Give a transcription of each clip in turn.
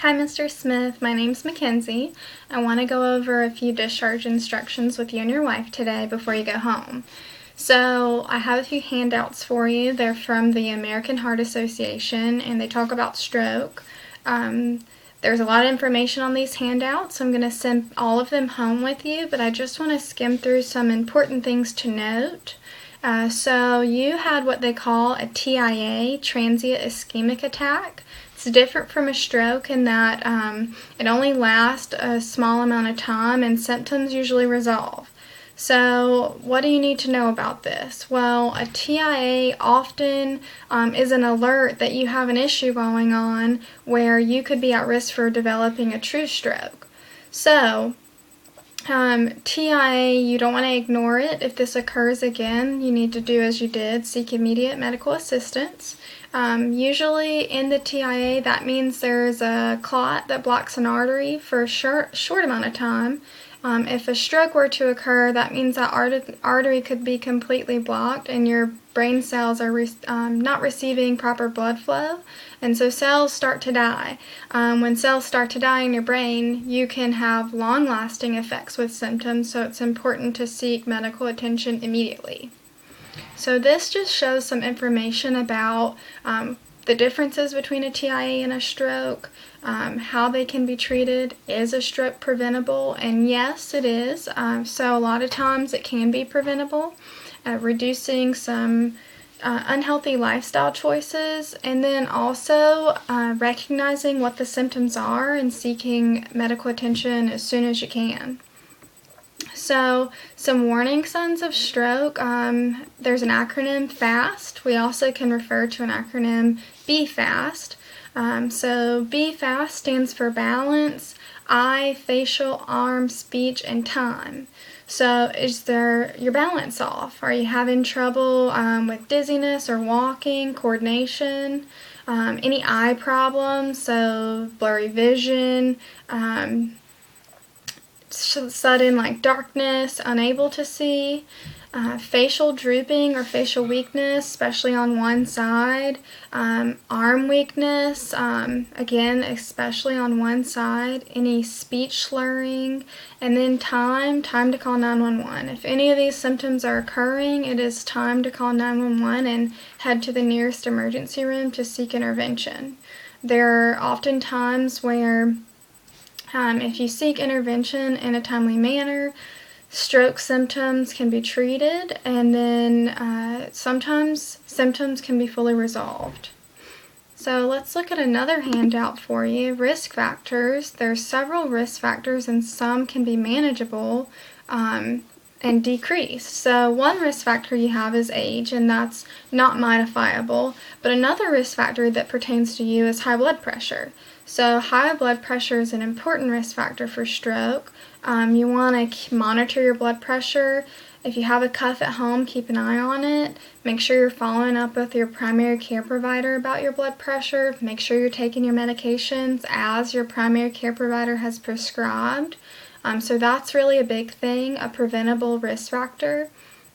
Hi, Mr. Smith. My name's Mackenzie. I want to go over a few discharge instructions with you and your wife today before you go home. So I have a few handouts for you. They're from the American Heart Association, and they talk about stroke. There's a lot of information on these handouts, so I'm going to send all of them home with you, but I just want to skim through some important things to note. So you had what they call a TIA, transient ischemic attack. It's different from a stroke in that it only lasts a small amount of time and symptoms usually resolve. So what do you need to know about this? Well, a TIA often is an alert that you have an issue going on where you could be at risk for developing a true stroke. So TIA, you don't want to ignore it. If this occurs again, you need to do as you did, seek immediate medical assistance. Usually in the TIA, that means there's a clot that blocks an artery for a short amount of time. If a stroke were to occur, that means that artery could be completely blocked and your brain cells are not receiving proper blood flow, and so cells start to die. When cells start to die in your brain, you can have long-lasting effects with symptoms, so it's important to seek medical attention immediately. So this just shows some information about the differences between a TIA and a stroke, how they can be treated. Is a stroke preventable? And yes, it is. So a lot of times it can be preventable, reducing some unhealthy lifestyle choices, and then also recognizing what the symptoms are and seeking medical attention as soon as you can. So some warning signs of stroke, there's an acronym FAST. We also can refer to an acronym BFAST. So BFAST stands for balance, eye, facial, arm, speech, and time. So is your balance off? Are you having trouble with dizziness or walking, coordination, any eye problems, so blurry vision, sudden darkness, unable to see, facial drooping or facial weakness, especially on one side, arm weakness, again, especially on one side, any speech slurring, and then time to call 911. If any of these symptoms are occurring, it is time to call 911 and head to the nearest emergency room to seek intervention. There are often times where if you seek intervention in a timely manner, stroke symptoms can be treated, and then sometimes symptoms can be fully resolved. So let's look at another handout for you. Risk factors. There's several risk factors, and some can be manageable and decreased. So one risk factor you have is age, and that's not modifiable. But another risk factor that pertains to you is high blood pressure. So high blood pressure is an important risk factor for stroke. You want to monitor your blood pressure. If you have a cuff at home, keep an eye on it. Make sure you're following up with your primary care provider about your blood pressure. Make sure you're taking your medications as your primary care provider has prescribed. So that's really a big thing, a preventable risk factor.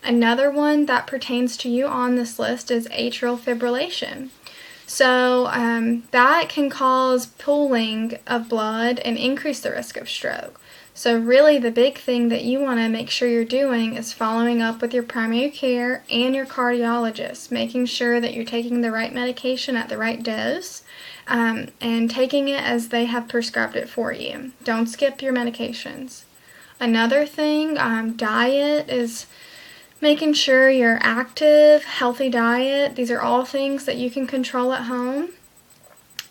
Another one that pertains to you on this list is atrial fibrillation. So that can cause pooling of blood and increase the risk of stroke. So really the big thing that you want to make sure you're doing is following up with your primary care and your cardiologist, making sure that you're taking the right medication at the right dose, and taking it as they have prescribed it for you. Don't skip your medications. Another thing, diet is making sure you're active, healthy diet. These are all things that you can control at home.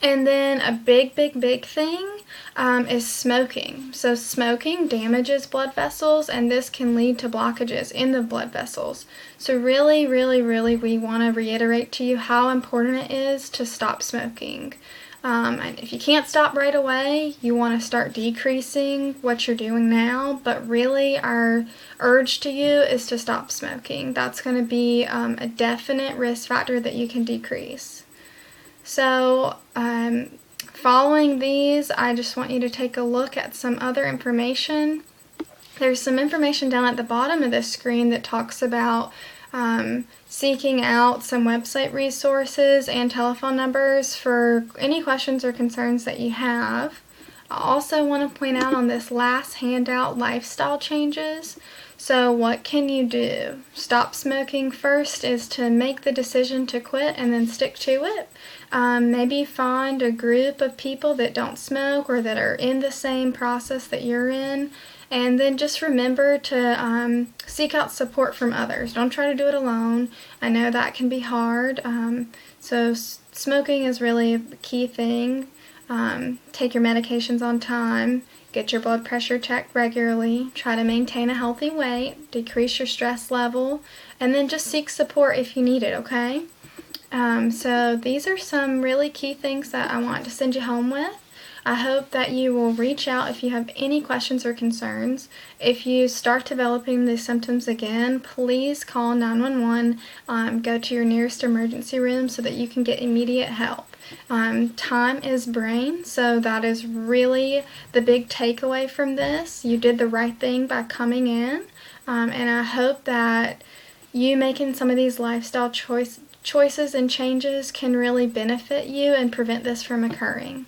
And then a big thing is smoking. So smoking damages blood vessels, and this can lead to blockages in the blood vessels. So really, we want to reiterate to you how important it is to stop smoking. And if you can't stop right away, you want to start decreasing what you're doing now, but really our urge to you is to stop smoking. That's going to be a definite risk factor that you can decrease. So following these, I just want you to take a look at some other information. There's some information down at the bottom of this screen that talks about seeking out some website resources and telephone numbers for any questions or concerns that you have. I also want to point out on this last handout, lifestyle changes. So what can you do? Stop smoking first is to make the decision to quit and then stick to it. Maybe find a group of people that don't smoke or that are in the same process that you're in. And then just remember to seek out support from others. Don't try to do it alone. I know that can be hard. Smoking is really a key thing. Take your medications on time. Get your blood pressure checked regularly. Try to maintain a healthy weight. Decrease your stress level. And then just seek support if you need it, okay? So these are some really key things that I want to send you home with. I hope that you will reach out if you have any questions or concerns. If you start developing these symptoms again, please call 911. Go to your nearest emergency room so that you can get immediate help. Time is brain, so that is really the big takeaway from this. You did the right thing by coming in, and I hope that you making some of these lifestyle choices and changes can really benefit you and prevent this from occurring.